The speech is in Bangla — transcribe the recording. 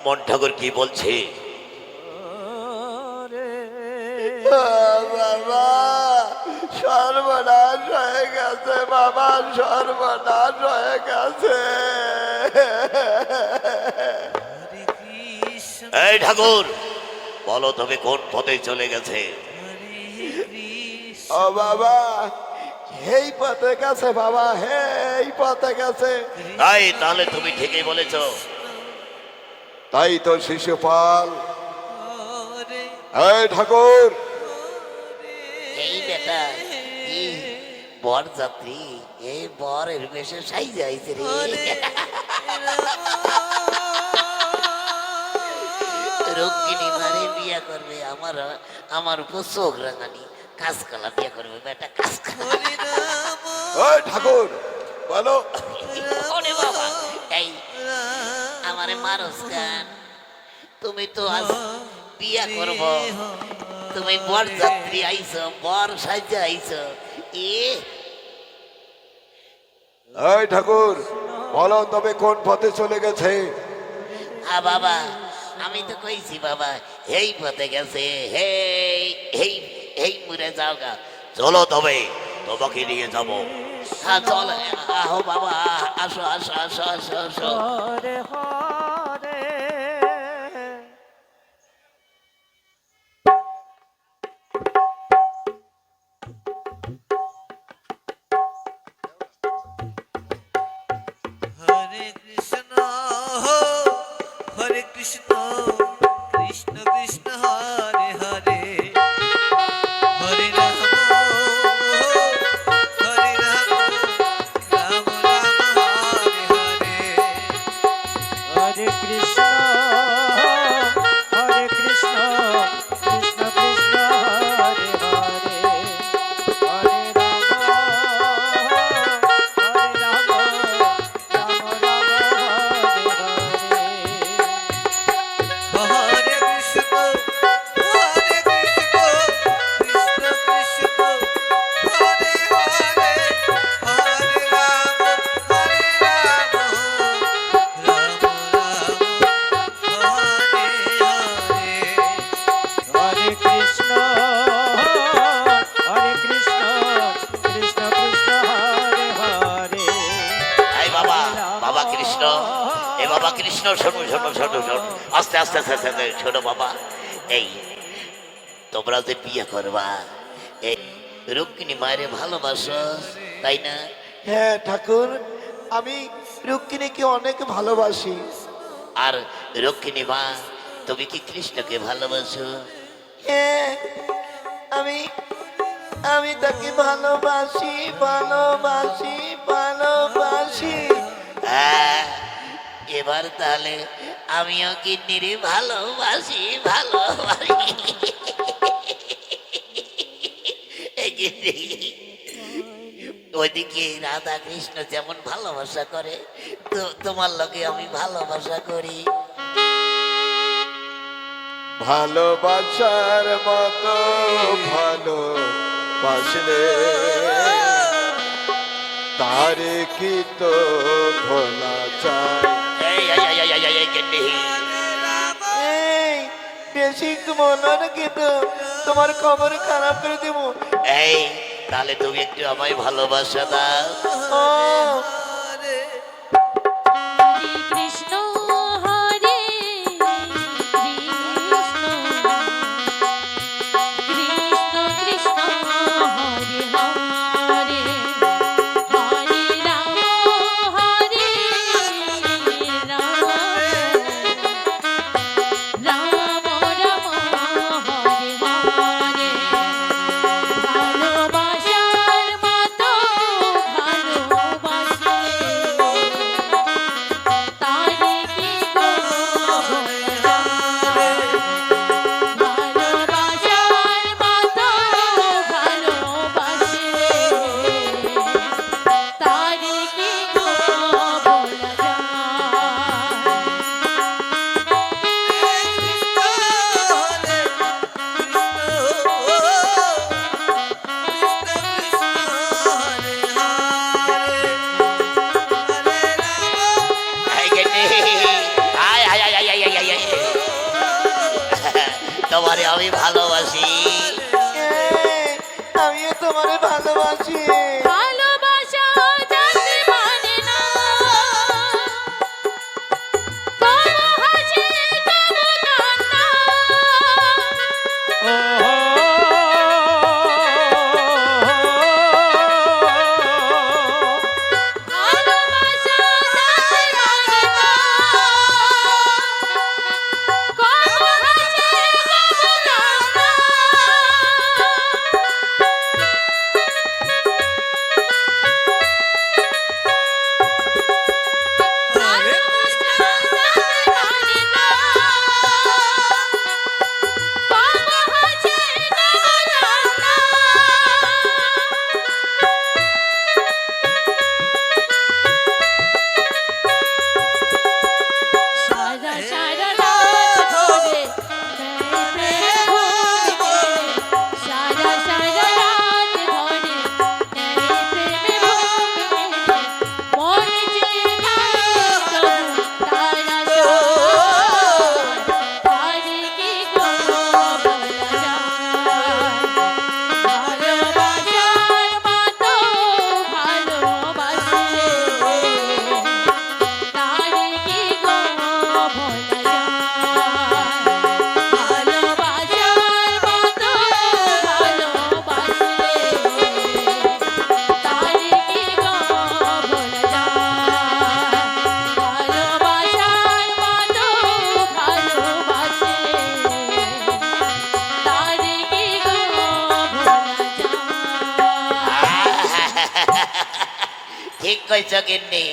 মন ঠাকুর কি বলছে? বাবা সর্বনাশ হয়ে গেছে, বাবা সর্বনাশ হয়ে গেছে। এই ঠাকুর বলো তবে কোন পথে চলে গেছে? ও বাবা এই পথে গেছে, বাবা এই পথে গেছে। তাই তাহলে তুমি ঠিকই বলেছ। তাই তো শিশুপাল। এই ঠাকুর, এই বেটা এই বর যাত্রী, এই বরের বেশে সাই যাইছে রে। রোগিনী মারে বিয়া করবে, আমার উপর চোখ রাঙানি কাজকালা বিয়া করবে বেটা, কাজকালা। ওই ঠাকুর বলো। ওরে বাবা, এই আমারে মারস গান, তুমি তো আজ বিয়া করব, তুমি বর যাত্রী আইছ, বর সাজা আইছ। এই ঠাকুর বলো তবে কোন পথে চলে গেছে? বাবা আমি তো কইছি বাবা এই পথে গেছে, এই মুড়ে যাও গা। চলো তবে তোমাকে নিয়ে যাবো। হ্যাঁ চল, আহো বাবা, আসো আসো আসো আসো আসো। হরে কৃষ্ণ হরে কৃষ্ণ কৃষ্ণ কৃষ্ণ হরে হরে, হরে রাম হরে রাম রাম রাম হরে হরে। হরে কৃষ্ণ কৃষ্ণ কৃষ্ণ হরে হরে, হরে রাম রাম রাম হরে হরে। হরে কৃষ্ণ কৃষ্ণ কৃষ্ণ হরে হরে, হরে রাম রাম রাম হরে হরে। হরে কৃষ্ণ কৃষ্ণ কৃষ্ণ হরে হরে। এই বাবা, বাবা কৃষ্ণ, এ বাবা কৃষ্ণ, শোনো শোনো শোনো শোনো, আস্তে আস্তে আস্তে আস্তে শোনো বাবা। এই তোমরা যে বিয়ে করবা, এই রুক্মিণী মায়ের ভালোবাসো তাই না? হ্যাঁ ঠাকুর, আমি রুক্মিণীকে অনেক ভালোবাসি। আর রুক্মিণী মা তুমি কি কৃষ্ণকে ভালোবাসো? হ্যাঁ আমি আমি তাকে ভালোবাসি ভালোবাসি ভালোবাসি। হ্যাঁ, এবার তাহলে আমিও কিন্নিরে ভালোবাসি ভালোবাসি। এই গিন্নি, ওইদিকে রাধা কৃষ্ণ যেমন ভালোবাসা করে, তো তোমার লগে আমি ভালোবাসা করি। ভালোবাসার মতো ভালোবাসলে তারে কি তো ভোলা চায়। এই এই এই এই এই এই গিন্নি, এই বেশি মনে কিন্তু তোমার খবর খারাপ করে দেব। এই তাহলে তুমি একটু আমায় ভালোবাসা দাও। ও হরে কৃষ্ণ হরে কৃষ্ণ কৃষ্ণ কৃষ্ণ হরে হরে, হরে রাম হরে রাম রাম রাম হরে হরে। ভালোবাসার মতো ভালোবাসা তোমারে আমি ভালোবাসি। আমিও তোমারে ভালোবাসি। ভালোবাসা জানতে মানে না তবু হাসে তবু কান্না ভালোবাসা জানতে মানে না কবু হাসে কবু কান্না হরে কৃষ্ণ সারা সারা রাত ধরে প্রেমে ভূমিতে সারা সারা রাত ধরে প্রেমে ভূমিতে মন চিন্তায় তবু তারা তারে কি গো বলা যায় ভালোবাসার মতো ভালোবাসে তারে কি গো ভোলা যায় ভালোবাসার মতো ভালোবাসলে তারে কি গো ভোলা যায় ভালোবাসার মতো ভালোবাসলে তারে কি গো ভোলা যায় ঠিক কইছ গিন্নি।